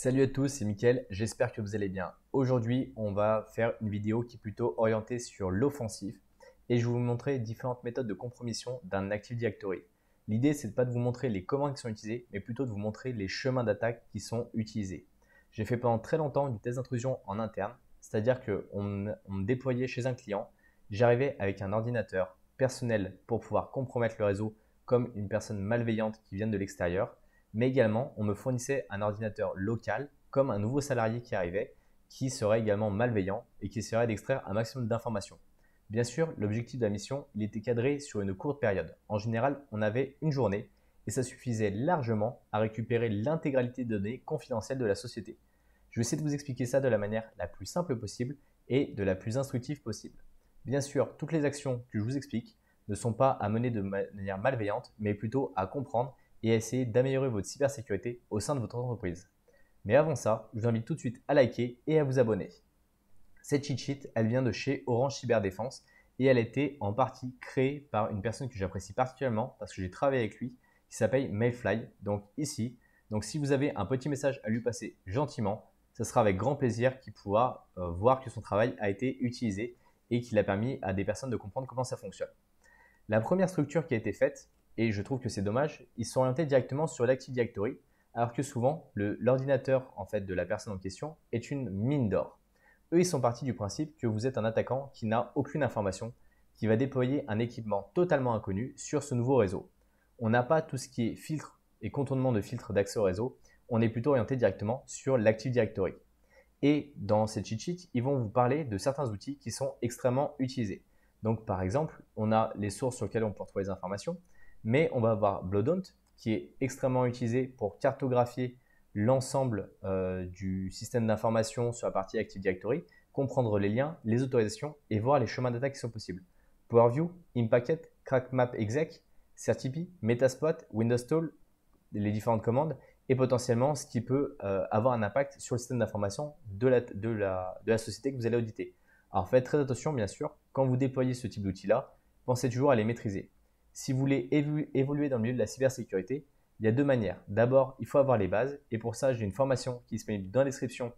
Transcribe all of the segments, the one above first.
Salut à tous, c'est Mickaël, j'espère que vous allez bien. Aujourd'hui, on va faire une vidéo qui est plutôt orientée sur l'offensif et je vais vous montrer différentes méthodes de compromission d'un Active Directory. L'idée, c'est de pas de vous montrer les commandes qui sont utilisées, mais plutôt de vous montrer les chemins d'attaque qui sont utilisés. J'ai fait pendant très longtemps une test d'intrusion en interne, c'est-à-dire qu'on me déployait chez un client, j'arrivais avec un ordinateur personnel pour pouvoir compromettre le réseau comme une personne malveillante qui vient de l'extérieur. Mais également, on me fournissait un ordinateur local comme un nouveau salarié qui arrivait, qui serait également malveillant et qui essaierait d'extraire un maximum d'informations. Bien sûr, l'objectif de la mission, il était cadré sur une courte période. En général, on avait une journée et ça suffisait largement à récupérer l'intégralité des données confidentielles de la société. Je vais essayer de vous expliquer ça de la manière la plus simple possible et de la plus instructive possible. Bien sûr, toutes les actions que je vous explique ne sont pas à mener de manière malveillante, mais plutôt à comprendre et à essayer d'améliorer votre cybersécurité au sein de votre entreprise. Mais avant ça, je vous invite tout de suite à liker et à vous abonner. Cette cheat sheet, elle vient de chez Orange Cyberdéfense et elle a été en partie créée par une personne que j'apprécie particulièrement parce que j'ai travaillé avec lui, qui s'appelle Mailfly. Donc ici, si vous avez un petit message à lui passer gentiment, ce sera avec grand plaisir qu'il pourra voir que son travail a été utilisé et qu'il a permis à des personnes de comprendre comment ça fonctionne. La première structure qui a été faite, et je trouve que c'est dommage, ils sont orientés directement sur l'Active Directory, alors que souvent, l'ordinateur de la personne en question est une mine d'or. Eux, ils sont partis du principe que vous êtes un attaquant qui n'a aucune information, qui va déployer un équipement totalement inconnu sur ce nouveau réseau. On n'a pas tout ce qui est filtre et contournement de filtre d'accès au réseau, on est plutôt orienté directement sur l'Active Directory. Et dans cette cheat sheet, ils vont vous parler de certains outils qui sont extrêmement utilisés. Donc par exemple, on a les sources sur lesquelles on peut retrouver les informations, mais on va avoir Bloodhound qui est extrêmement utilisé pour cartographier l'ensemble du système d'information sur la partie Active Directory, comprendre les liens, les autorisations et voir les chemins d'attaque qui sont possibles. PowerView, Impacket, CrackMapExec, Certipi, Metasploit, WindowsTool, les différentes commandes et potentiellement ce qui peut avoir un impact sur le système d'information de la société que vous allez auditer. Alors faites très attention bien sûr, quand vous déployez ce type d'outil-là, pensez toujours à les maîtriser. Si vous voulez évoluer dans le milieu de la cybersécurité, il y a deux manières. D'abord, il faut avoir les bases et pour ça, j'ai une formation qui est disponible dans la description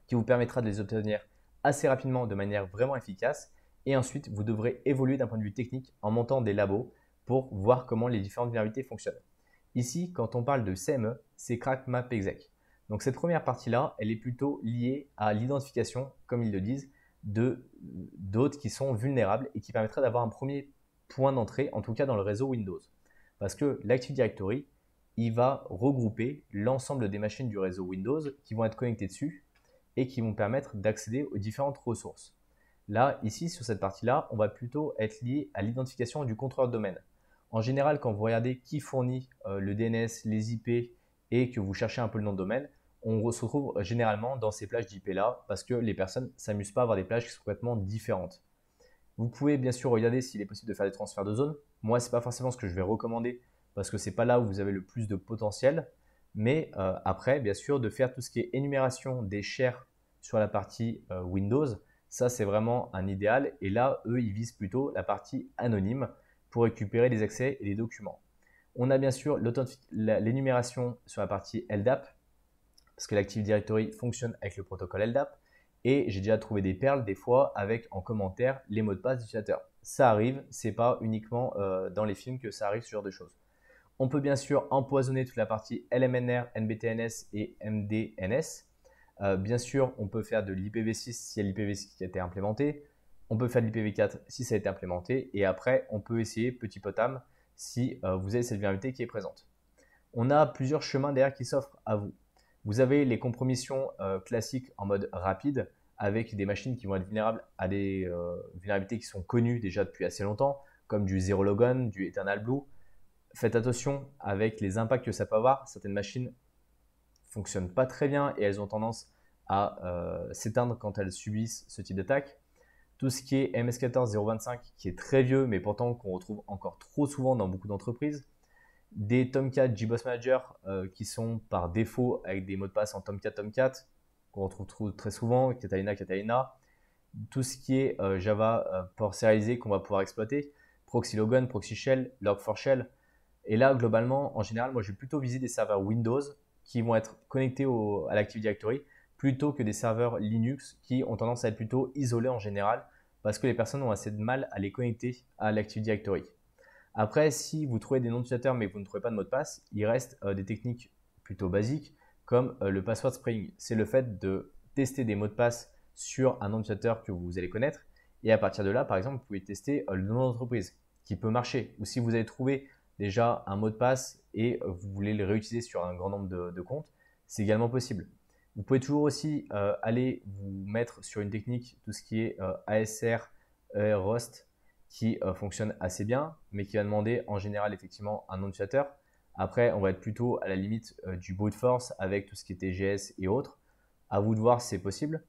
qui vous permettra de les obtenir assez rapidement de manière vraiment efficace. Et ensuite, vous devrez évoluer d'un point de vue technique en montant des labos pour voir comment les différentes vulnérabilités fonctionnent. Ici, quand on parle de CME, c'est CrackMapExec. Donc cette première partie-là, elle est plutôt liée à l'identification, comme ils le disent, d'autres qui sont vulnérables et qui permettraient d'avoir un premier point d'entrée, en tout cas dans le réseau Windows. Parce que l'Active Directory, il va regrouper l'ensemble des machines du réseau Windows qui vont être connectées dessus et qui vont permettre d'accéder aux différentes ressources. Là, ici, sur cette partie-là, on va plutôt être lié à l'identification du contrôleur de domaine. En général, quand vous regardez qui fournit le DNS, les IP et que vous cherchez un peu le nom de domaine, on se retrouve généralement dans ces plages d'IP-là parce que les personnes ne s'amusent pas à avoir des plages qui sont complètement différentes. Vous pouvez bien sûr regarder s'il est possible de faire des transferts de zone. Moi, ce n'est pas forcément ce que je vais recommander parce que ce n'est pas là où vous avez le plus de potentiel. Mais après, bien sûr, de faire tout ce qui est énumération des shares sur la partie Windows, ça c'est vraiment un idéal. Et là, eux, ils visent plutôt la partie anonyme pour récupérer les accès et les documents. On a bien sûr l'énumération sur la partie LDAP, parce que l'Active Directory fonctionne avec le protocole LDAP. Et j'ai déjà trouvé des perles des fois avec en commentaire les mots de passe d'utilisateur. Ça arrive, c'est pas uniquement dans les films que ça arrive ce genre de choses. On peut bien sûr empoisonner toute la partie LMNR, NBTNS et MDNS. Bien sûr, on peut faire de l'IPv6 si il y a l'IPv6 qui a été implémenté. On peut faire de l'IPv4 si ça a été implémenté. Et après, on peut essayer petit potam si vous avez cette vulnérabilité qui est présente. On a plusieurs chemins derrière qui s'offrent à vous. Vous avez les compromissions classiques en mode rapide avec des machines qui vont être vulnérables à des vulnérabilités qui sont connues déjà depuis assez longtemps, comme du Zero Logon, du Eternal Blue. Faites attention avec les impacts que ça peut avoir. Certaines machines ne fonctionnent pas très bien et elles ont tendance à s'éteindre quand elles subissent ce type d'attaque. Tout ce qui est MS14 025 qui est très vieux mais pourtant qu'on retrouve encore trop souvent dans beaucoup d'entreprises. Des Tomcat JBoss Manager qui sont par défaut avec des mots de passe en Tomcat qu'on retrouve très souvent, Catalina. Tout ce qui est Java port serialisé qu'on va pouvoir exploiter, Proxy Logon, Proxy Shell, Log4Shell. Et là, globalement, en général, moi, je vais plutôt viser des serveurs Windows qui vont être connectés à l'Active Directory plutôt que des serveurs Linux qui ont tendance à être plutôt isolés en général parce que les personnes ont assez de mal à les connecter à l'Active Directory. Après, si vous trouvez des noms d'utilisateurs mais que vous ne trouvez pas de mot de passe, il reste des techniques plutôt basiques comme le password spraying. C'est le fait de tester des mots de passe sur un nom d'utilisateur que vous allez connaître et à partir de là, par exemple, vous pouvez tester le nom d'entreprise qui peut marcher. Ou si vous avez trouvé déjà un mot de passe et vous voulez le réutiliser sur un grand nombre de comptes, c'est également possible. Vous pouvez toujours aussi aller vous mettre sur une technique, tout ce qui est ASR, Rust, qui fonctionne assez bien, mais qui va demander en général effectivement un nom d'utilisateur. Après, on va être plutôt à la limite du brute force avec tout ce qui est TGS et autres. À vous de voir si c'est possible.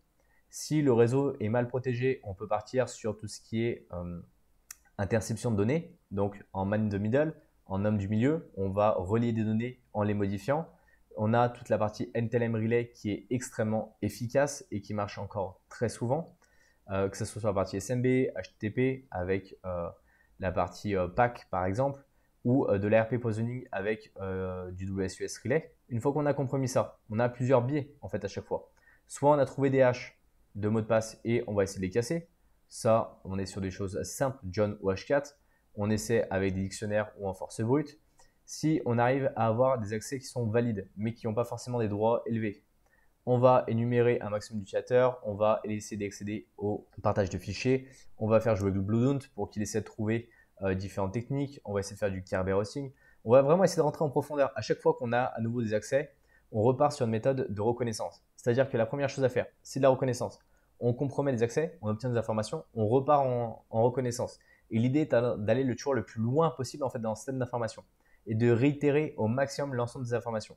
Si le réseau est mal protégé, on peut partir sur tout ce qui est interception de données. Donc en man in the middle, en homme du milieu, on va relier des données en les modifiant. On a toute la partie NTLM Relay qui est extrêmement efficace et qui marche encore très souvent, que ce soit sur la partie SMB, HTTP avec la partie PAC par exemple, ou de l'ARP positioning avec du WSUS Relay. Une fois qu'on a compromis ça, on a plusieurs biais en fait à chaque fois. Soit on a trouvé des hashes de mots de passe et on va essayer de les casser. Ça, on est sur des choses simples, John ou H4. On essaie avec des dictionnaires ou en force brute. Si on arrive à avoir des accès qui sont valides, mais qui n'ont pas forcément des droits élevés, on va énumérer un maximum d'utilisateurs, on va essayer d'accéder au partage de fichiers, on va faire jouer le Bluedont pour qu'il essaie de trouver différentes techniques, on va essayer de faire du Kerberos hosting. On va vraiment essayer de rentrer en profondeur. À chaque fois qu'on a à nouveau des accès, on repart sur une méthode de reconnaissance. C'est-à-dire que la première chose à faire, c'est de la reconnaissance. On compromet les accès, on obtient des informations, on repart en reconnaissance. Et l'idée est d'aller toujours le plus loin possible en fait dans le système d'information et de réitérer au maximum l'ensemble des informations.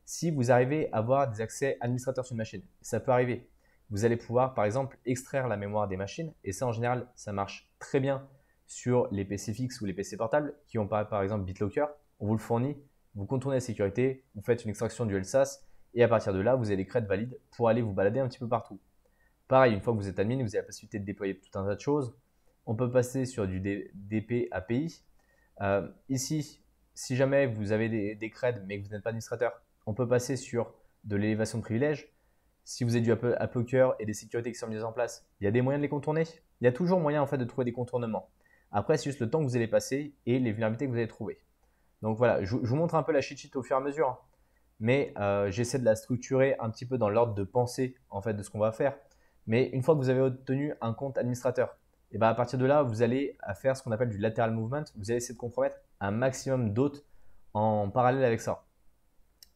Si vous arrivez à avoir des accès administrateurs sur une machine, ça peut arriver. Vous allez pouvoir par exemple extraire la mémoire des machines et ça en général ça marche très bien sur les PC fixes ou les PC portables qui ont par exemple BitLocker. On vous le fournit, vous contournez la sécurité, vous faites une extraction du LSAS et à partir de là vous avez des crêtes valides pour aller vous balader un petit peu partout. Pareil, une fois que vous êtes admin, vous avez la possibilité de déployer tout un tas de choses. On peut passer sur du DP API. Ici, si jamais vous avez des creds mais que vous n'êtes pas administrateur, on peut passer sur de l'élévation de privilèges. Si vous avez du AppLocker et des sécurités qui sont mises en place, il y a des moyens de les contourner. Il y a toujours moyen en fait de trouver des contournements. Après, c'est juste le temps que vous allez passer et les vulnérabilités que vous allez trouver. Donc voilà, je vous montre un peu la cheat sheet au fur et à mesure, hein. Mais j'essaie de la structurer un petit peu dans l'ordre de pensée en fait de ce qu'on va faire. Mais une fois que vous avez obtenu un compte administrateur, et ben à partir de là, vous allez faire ce qu'on appelle du lateral movement. Vous allez essayer de compromettre un maximum d'autres en parallèle avec ça.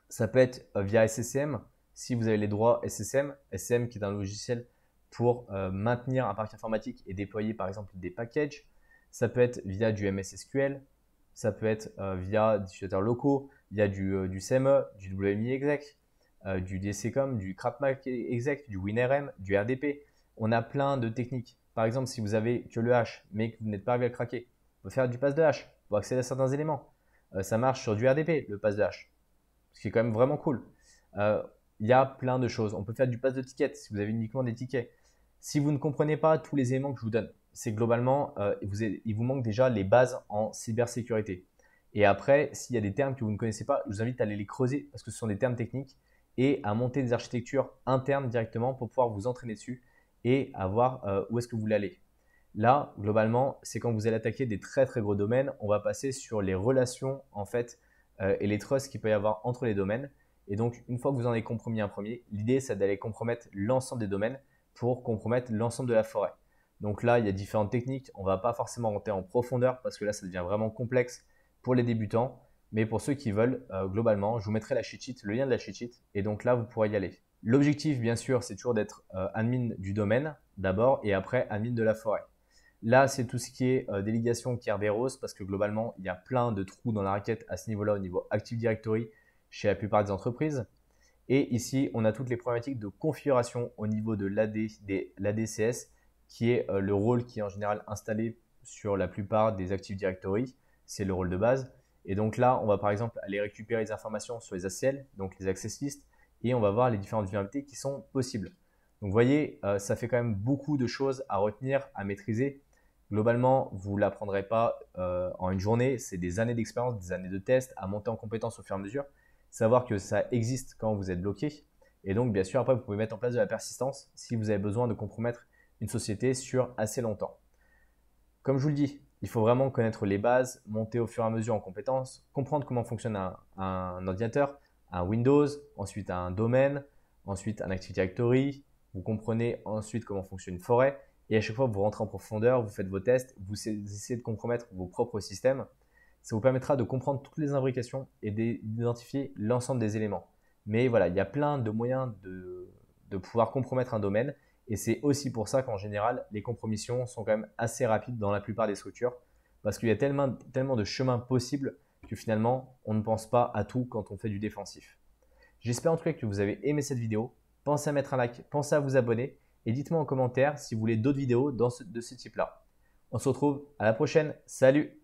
Ça peut être via SSM, si vous avez les droits SSM, SSM qui est un logiciel pour maintenir un parc informatique et déployer par exemple des packages. Ça peut être via du MS SQL, ça peut être via des utilisateurs locaux, via du CME, du WMI exec, du DCCOM, du CRAPMAC exec, du WinRM, du RDP. On a plein de techniques. Par exemple, si vous avez que le hash, mais que vous n'êtes pas arrivé à le craquer, on peut faire du pass de hash pour accéder à certains éléments. Ça marche sur du RDP, le pass de hash, ce qui est quand même vraiment cool. Il y a plein de choses. On peut faire du pass de tickets si vous avez uniquement des tickets. Si vous ne comprenez pas tous les éléments que je vous donne, c'est globalement, il vous manque déjà les bases en cybersécurité. Et après, s'il y a des termes que vous ne connaissez pas, je vous invite à aller les creuser parce que ce sont des termes techniques et à monter des architectures internes directement pour pouvoir vous entraîner dessus et à voir où est-ce que vous voulez aller. Là, globalement, c'est quand vous allez attaquer des très très gros domaines, on va passer sur les relations en fait et les trusts qu'il peut y avoir entre les domaines. Et donc, une fois que vous en avez compromis un premier, l'idée c'est d'aller compromettre l'ensemble des domaines pour compromettre l'ensemble de la forêt. Donc là, il y a différentes techniques. On ne va pas forcément rentrer en profondeur parce que là, ça devient vraiment complexe pour les débutants. Mais pour ceux qui veulent, globalement, je vous mettrai la cheat sheet, le lien de la cheat sheet. Et donc là, vous pourrez y aller. L'objectif, bien sûr, c'est toujours d'être admin du domaine d'abord et après admin de la forêt. Là, c'est tout ce qui est délégation Kerberos parce que globalement, il y a plein de trous dans la raquette à ce niveau-là, au niveau Active Directory chez la plupart des entreprises. Et ici, on a toutes les problématiques de configuration au niveau de l'ADCS, qui est le rôle qui est en général installé sur la plupart des Active Directory. C'est le rôle de base. Et donc là, on va par exemple aller récupérer les informations sur les ACL, donc les access lists, et on va voir les différentes vulnérabilités qui sont possibles. Donc vous voyez, ça fait quand même beaucoup de choses à retenir, à maîtriser. Globalement, vous ne l'apprendrez pas en une journée. C'est des années d'expérience, des années de tests, à monter en compétence au fur et à mesure. savoir que ça existe quand vous êtes bloqué. Et donc, bien sûr, après, vous pouvez mettre en place de la persistance si vous avez besoin de compromettre une société sur assez longtemps. Comme je vous le dis, il faut vraiment connaître les bases, monter au fur et à mesure en compétences, comprendre comment fonctionne un ordinateur, un Windows, ensuite un domaine, ensuite un Active Directory. Vous comprenez ensuite comment fonctionne une forêt. Et à chaque fois, vous rentrez en profondeur, vous faites vos tests, vous essayez de compromettre vos propres systèmes. Ça vous permettra de comprendre toutes les imbrications et d'identifier l'ensemble des éléments. Mais voilà, il y a plein de moyens de pouvoir compromettre un domaine. Et c'est aussi pour ça qu'en général, les compromissions sont quand même assez rapides dans la plupart des structures. Parce qu'il y a tellement de chemins possibles que finalement, on ne pense pas à tout quand on fait du défensif. J'espère en tout cas que vous avez aimé cette vidéo. Pensez à mettre un like, pensez à vous abonner et dites-moi en commentaire si vous voulez d'autres vidéos de ce type-là. On se retrouve à la prochaine. Salut!